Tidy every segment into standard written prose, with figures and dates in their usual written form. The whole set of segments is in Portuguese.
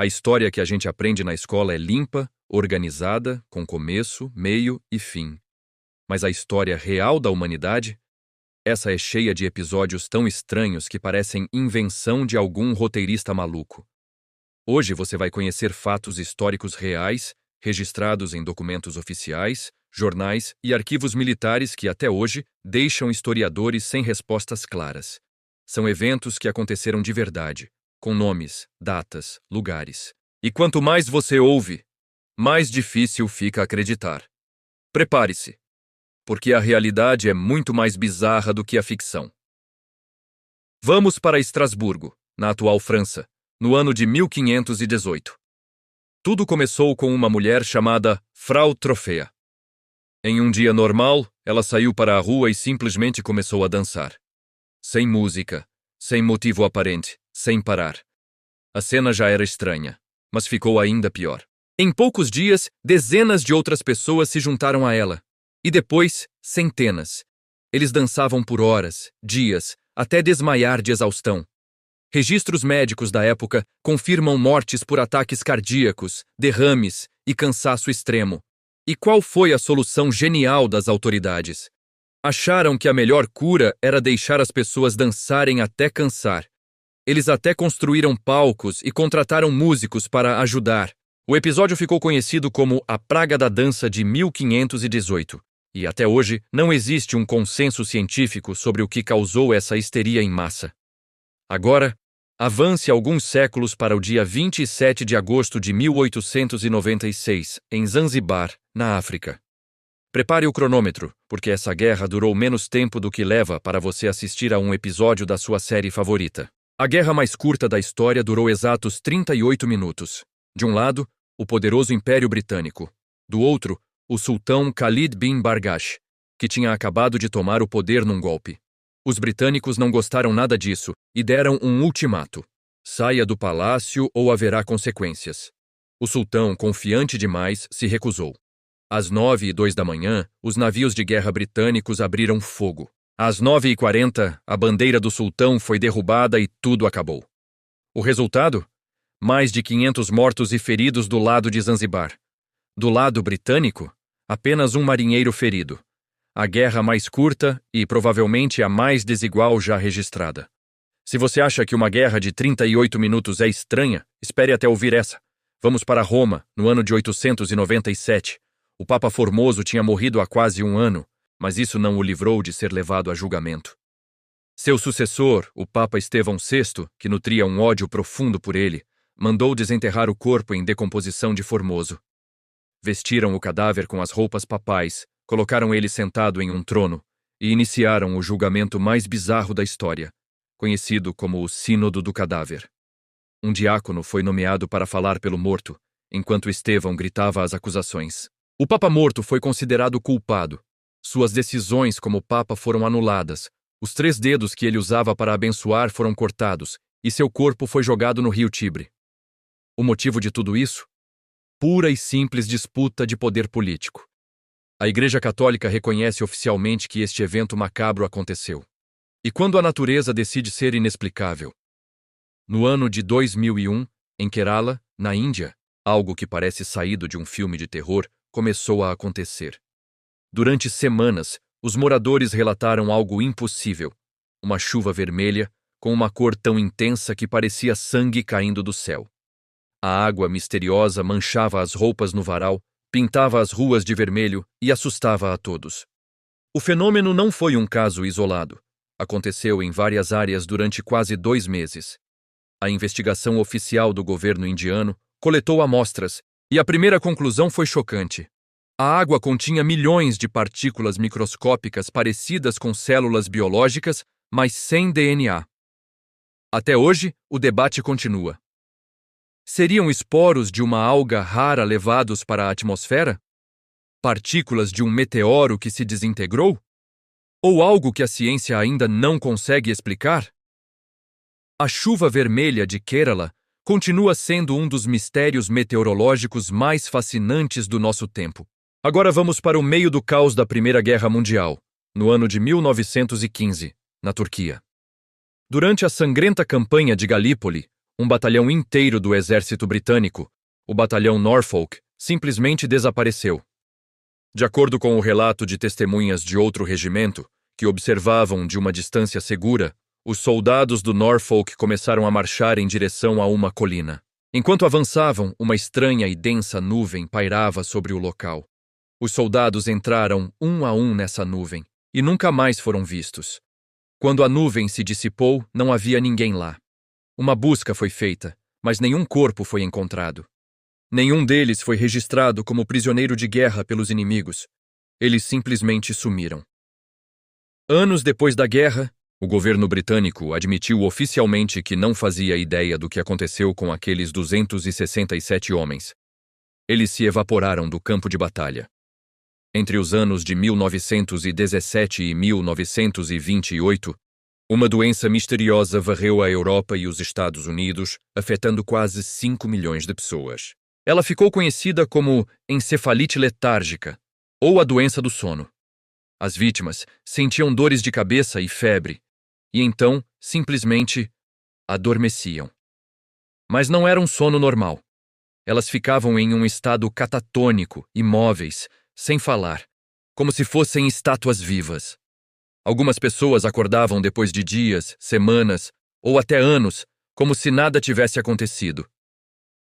A história que a gente aprende na escola é limpa, organizada, com começo, meio e fim. Mas a história real da humanidade? Essa é cheia de episódios tão estranhos que parecem invenção de algum roteirista maluco. Hoje você vai conhecer fatos históricos reais, registrados em documentos oficiais, jornais e arquivos militares que até hoje deixam historiadores sem respostas claras. São eventos que aconteceram de verdade, com nomes, datas, lugares. E quanto mais você ouve, mais difícil fica acreditar. Prepare-se, porque a realidade é muito mais bizarra do que a ficção. Vamos para Estrasburgo, na atual França, no ano de 1518. Tudo começou com uma mulher chamada Frau Trofea. Em um dia normal, ela saiu para a rua e simplesmente começou a dançar. Sem música, sem motivo aparente, sem parar. A cena já era estranha, mas ficou ainda pior. Em poucos dias, dezenas de outras pessoas se juntaram a ela. E depois, centenas. Eles dançavam por horas, dias, até desmaiar de exaustão. Registros médicos da época confirmam mortes por ataques cardíacos, derrames e cansaço extremo. E qual foi a solução genial das autoridades? Acharam que a melhor cura era deixar as pessoas dançarem até cansar. Eles até construíram palcos e contrataram músicos para ajudar. O episódio ficou conhecido como a Praga da Dança de 1518. E até hoje não existe um consenso científico sobre o que causou essa histeria em massa. Agora, avance alguns séculos para o dia 27 de agosto de 1896, em Zanzibar, na África. Prepare o cronômetro, porque essa guerra durou menos tempo do que leva para você assistir a um episódio da sua série favorita. A guerra mais curta da história durou exatos 38 minutos. De um lado, o poderoso Império Britânico. Do outro, o sultão Khalid bin Bargash, que tinha acabado de tomar o poder num golpe. Os britânicos não gostaram nada disso e deram um ultimato. Saia do palácio ou haverá consequências. O sultão, confiante demais, se recusou. Às 9h02 da manhã, os navios de guerra britânicos abriram fogo. Às 9h40, a bandeira do sultão foi derrubada e tudo acabou. O resultado? Mais de 500 mortos e feridos do lado de Zanzibar. Do lado britânico, apenas um marinheiro ferido. A guerra mais curta e provavelmente a mais desigual já registrada. Se você acha que uma guerra de 38 minutos é estranha, espere até ouvir essa. Vamos para Roma, no ano de 897. O Papa Formoso tinha morrido há quase um ano, mas isso não o livrou de ser levado a julgamento. Seu sucessor, o Papa Estevão VI, que nutria um ódio profundo por ele, mandou desenterrar o corpo em decomposição de Formoso. Vestiram o cadáver com as roupas papais, colocaram ele sentado em um trono e iniciaram o julgamento mais bizarro da história, conhecido como o Sínodo do Cadáver. Um diácono foi nomeado para falar pelo morto, enquanto Estevão gritava as acusações. O Papa morto foi considerado culpado. Suas decisões como Papa foram anuladas, os 3 dedos que ele usava para abençoar foram cortados e seu corpo foi jogado no rio Tibre. O motivo de tudo isso? Pura e simples disputa de poder político. A Igreja Católica reconhece oficialmente que este evento macabro aconteceu. E quando a natureza decide ser inexplicável? No ano de 2001, em Kerala, na Índia, algo que parece saído de um filme de terror começou a acontecer. Durante semanas, os moradores relataram algo impossível. Uma chuva vermelha, com uma cor tão intensa que parecia sangue caindo do céu. A água misteriosa manchava as roupas no varal, pintava as ruas de vermelho e assustava a todos. O fenômeno não foi um caso isolado. Aconteceu em várias áreas durante quase 2 meses. A investigação oficial do governo indiano coletou amostras e a primeira conclusão foi chocante. A água continha milhões de partículas microscópicas parecidas com células biológicas, mas sem DNA. Até hoje, o debate continua. Seriam esporos de uma alga rara levados para a atmosfera? Partículas de um meteoro que se desintegrou? Ou algo que a ciência ainda não consegue explicar? A chuva vermelha de Kerala continua sendo um dos mistérios meteorológicos mais fascinantes do nosso tempo. Agora vamos para o meio do caos da Primeira Guerra Mundial, no ano de 1915, na Turquia. Durante a sangrenta campanha de Galípoli, Um batalhão inteiro do exército britânico, o batalhão Norfolk, simplesmente desapareceu. De acordo com o relato de testemunhas de outro regimento, que observavam de uma distância segura, os soldados do Norfolk começaram a marchar em direção a uma colina. Enquanto avançavam, uma estranha e densa nuvem pairava sobre o local. Os soldados entraram um a um nessa nuvem e nunca mais foram vistos. Quando a nuvem se dissipou, não havia ninguém lá. Uma busca foi feita, mas nenhum corpo foi encontrado. Nenhum deles foi registrado como prisioneiro de guerra pelos inimigos. Eles simplesmente sumiram. Anos depois da guerra, o governo britânico admitiu oficialmente que não fazia ideia do que aconteceu com aqueles 267 homens. Eles se evaporaram do campo de batalha. Entre os anos de 1917 e 1928, uma doença misteriosa varreu a Europa e os Estados Unidos, afetando quase 5 milhões de pessoas. Ela ficou conhecida como encefalite letárgica, ou a doença do sono. As vítimas sentiam dores de cabeça e febre, e então, simplesmente, adormeciam. Mas não era um sono normal. Elas ficavam em um estado catatônico, imóveis, sem falar, como se fossem estátuas vivas. Algumas pessoas acordavam depois de dias, semanas ou até anos, como se nada tivesse acontecido.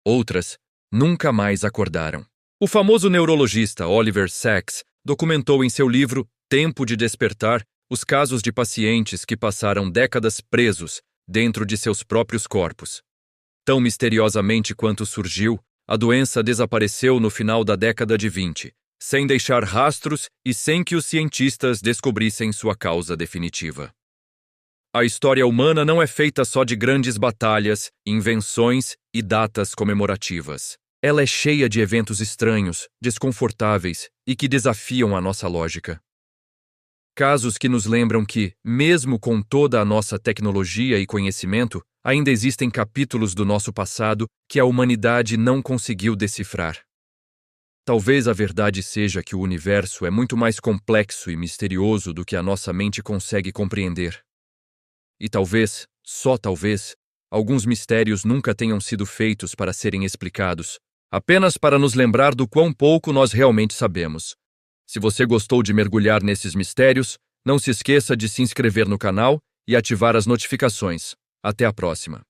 Outras nunca mais acordaram. O famoso neurologista Oliver Sacks documentou em seu livro Tempo de Despertar os casos de pacientes que passaram décadas presos dentro de seus próprios corpos. Tão misteriosamente quanto surgiu, a doença desapareceu no final da década de 20, sem deixar rastros e sem que os cientistas descobrissem sua causa definitiva. A história humana não é feita só de grandes batalhas, invenções e datas comemorativas. Ela é cheia de eventos estranhos, desconfortáveis e que desafiam a nossa lógica. Casos que nos lembram que, mesmo com toda a nossa tecnologia e conhecimento, ainda existem capítulos do nosso passado que a humanidade não conseguiu decifrar. Talvez a verdade seja que o universo é muito mais complexo e misterioso do que a nossa mente consegue compreender. E talvez, só talvez, alguns mistérios nunca tenham sido feitos para serem explicados, apenas para nos lembrar do quão pouco nós realmente sabemos. Se você gostou de mergulhar nesses mistérios, não se esqueça de se inscrever no canal e ativar as notificações. Até a próxima!